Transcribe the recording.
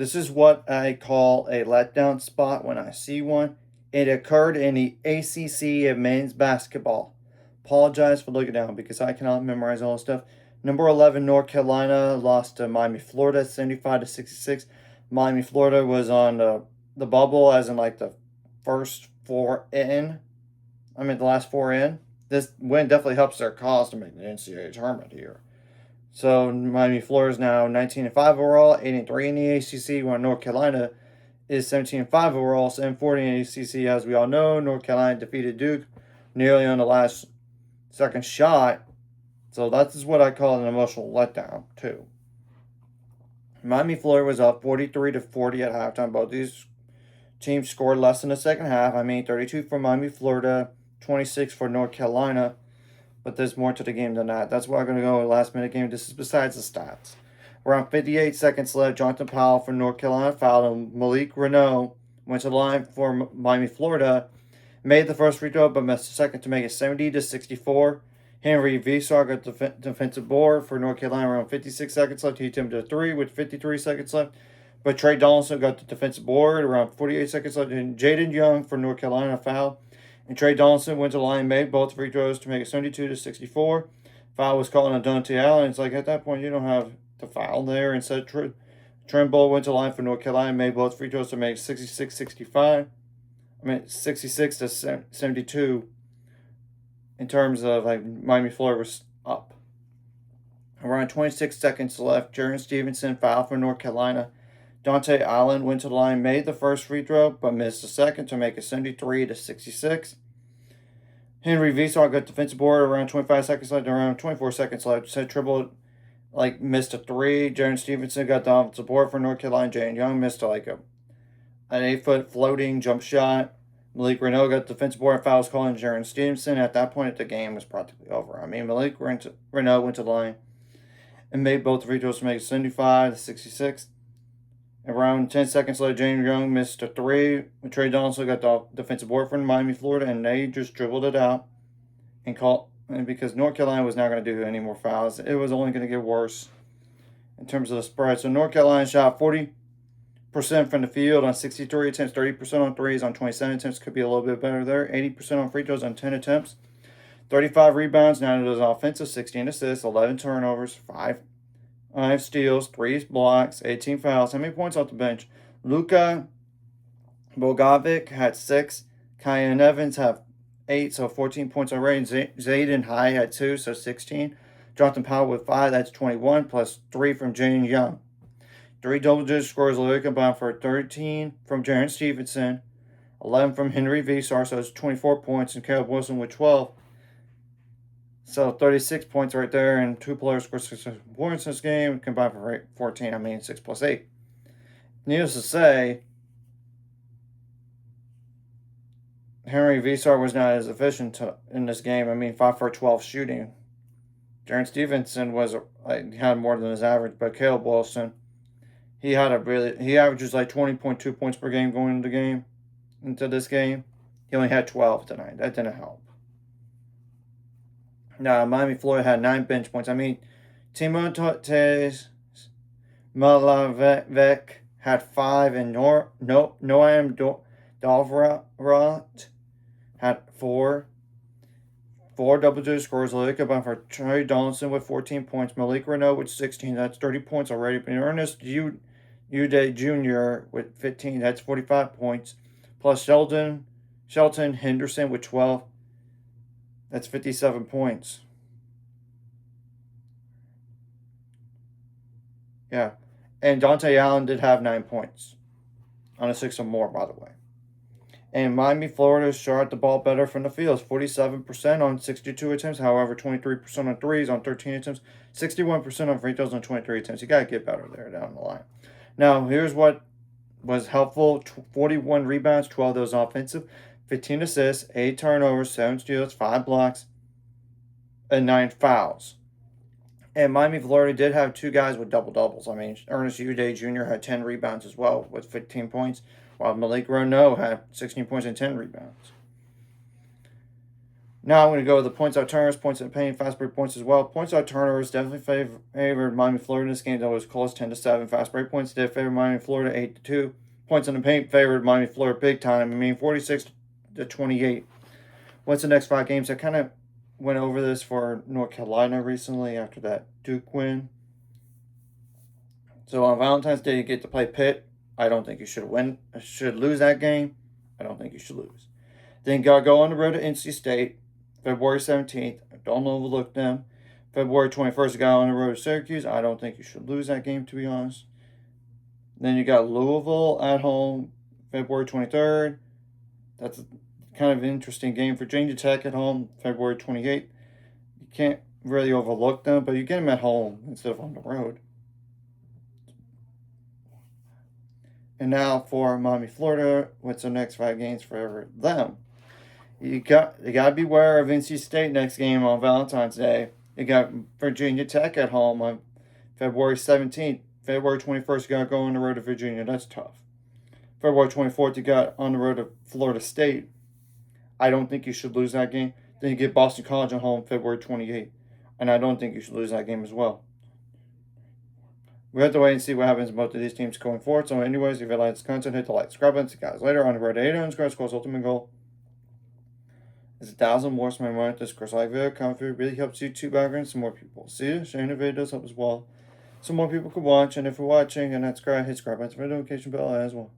This is what I call a letdown spot when I see one. It occurred in the ACC of men's basketball. Apologize for looking down because I cannot memorize all this stuff. Number 11, North Carolina lost to Miami, Florida, 75 to 66. Miami, Florida was on the bubble, as in like the first four in. The last four in. This win definitely helps their cause to make the NCAA tournament here. So Miami, Florida is now 19-5 overall, 8-3 in the ACC. While North Carolina is 17-5 overall, 7-40 in the ACC. As we all know, North Carolina defeated Duke nearly on the last second shot. So that's what I call an emotional letdown too. Miami, Florida was up 43 to 40 at halftime. Both these teams scored less in the second half. 32 for Miami, Florida, 26 for North Carolina. But there's more to the game than that. That's why I'm going to go last minute game. This is besides the stats. Around 58 seconds left, Jonathan Powell for North Carolina fouled him. Malik Reneau went to the line for Miami, Florida. Made the first free throw, but missed the second to make it 70 to 64. Henry Vesar got the defensive board for North Carolina around 56 seconds left. He attempted a three with 53 seconds left. But Trey Donaldson got the defensive board around 48 seconds left. And Jaden Young for North Carolina fouled. And Trey Donaldson went to the line, made both free throws to make it 72 to 64. Foul was called on Dante Allen. It's like at that point you don't have the foul there. Instead, Trimble went to the line for North Carolina, made both free throws to make 66-65. 66 to 72. In terms of like Miami, Florida was up. Around 26 seconds left, Jaren Stevenson fouled for North Carolina. Dante Allen went to the line, made the first free throw, but missed the second to make it 73 to 66. Henry Vesar got defensive board around 25 seconds left, around 24 seconds left. Said Triple missed a three. Jaren Stevenson got the offensive board for North Carolina. Jaden Young missed an 8-foot floating jump shot. Malik Reneau got the defensive board and fouls calling Jaren Stevenson. At that point, the game was practically over. Malik Reneau went to the line and made both free throws to make it 75 to 66. Around 10 seconds later, Jaden Young missed a three. Trey Donaldson got the defensive board from Miami, Florida, and they just dribbled it out and because North Carolina was not going to do any more fouls, it was only going to get worse in terms of the spread. So North Carolina shot 40% from the field on 63 attempts, 30% on threes on 27 attempts. Could be a little bit better there. 80% on free throws on 10 attempts. 35 rebounds, 9 of those offensive, 16 assists, 11 turnovers, 5 steals, 3 blocks, 18 fouls. How many points off the bench? Luka Bogovic had 6. Kyan Evans had 8, so 14 points already. Zayden High had 2, so 16. Jonathan Powell with 5, that's 21, plus 3 from Jaden Young. 3 double-digit scores combined for 13 from Jaren Stevenson, 11 from Henry Vesar, so it's 24 points, and Caleb Wilson with 12. So 36 points right there, and 2 players scored 6 points in this game, combined for 14, 6 plus 8. Needless to say, Henry Vesar was not as efficient in this game. 5 for 12 shooting. Jaren Stevenson had more than his average, but Caleb Wilson, he averages 20.2 points per game going into this game. He only had 12 tonight. That didn't help. Now, Miami, Florida had 9 bench points. Timothé Malavec had 5, and Noam Dalvarat had 4. 4 double-digit scores. Combined for Trey Donaldson with 14 points. Malik Reneau with 16. That's 30 points already. But Ernest Uday Jr. with 15. That's 45 points. Plus Shelton Henderson with 12. That's 57 points. Yeah. And Dante Allen did have 9 points on a 6 or more, by the way. And Miami, Florida shot the ball better from the field. 47% on 62 attempts. However, 23% on threes on 13 attempts. 61% on free throws on 23 attempts. You got to get better there down the line. Now, here's what was helpful. 41 rebounds, 12 of those offensive. 15 assists, 8 turnovers, 7 steals, 5 blocks, and 9 fouls. And Miami, Florida did have 2 guys with double-doubles. Ernest Uday Jr. had 10 rebounds as well with 15 points, while Malik Reneau had 16 points and 10 rebounds. Now I'm going to go to the points out turners, points out paint, fast break points as well. Points out turners definitely favored Miami, Florida in this game. That was close, 10-7. Fast break points did favor Miami, Florida, 8-2. Points in the paint favored Miami, Florida big time. 46-28. What's the next 5 games? I kind of went over this for North Carolina recently after that Duke win. So on Valentine's Day, you get to play Pitt. I don't think you should lose that game. I don't think you should lose. Then you got to go on the road to NC State. February 17th. Don't overlook them. February 21st, you got on the road to Syracuse. I don't think you should lose that game, to be honest. Then you got Louisville at home, February 23rd. That's kind of an interesting game. Virginia Tech at home, February 28th. You can't really overlook them, but you get them at home instead of on the road. And now for Miami, Florida, what's the next 5 games for them? You got to beware of NC State next game on Valentine's Day. You got Virginia Tech at home on February 17th. February 21st, you got to go on the road to Virginia. That's tough. February 24th, you got on the road to Florida State. I don't think you should lose that game. Then you get Boston College at home February 28th. And I don't think you should lose that game as well. We have to wait and see what happens in both of these teams going forward. So anyways, if you like this content, hit the like, subscribe button. See you guys later on the road to 800 subscribers. Ultimate goal is 1,000 more. So my mind, this course like video, comment video really helps YouTube algorithm. Some more people see it. Sharing the video does help as well. So more people can watch. And if you're watching and that's great, hit subscribe button, notification bell as well.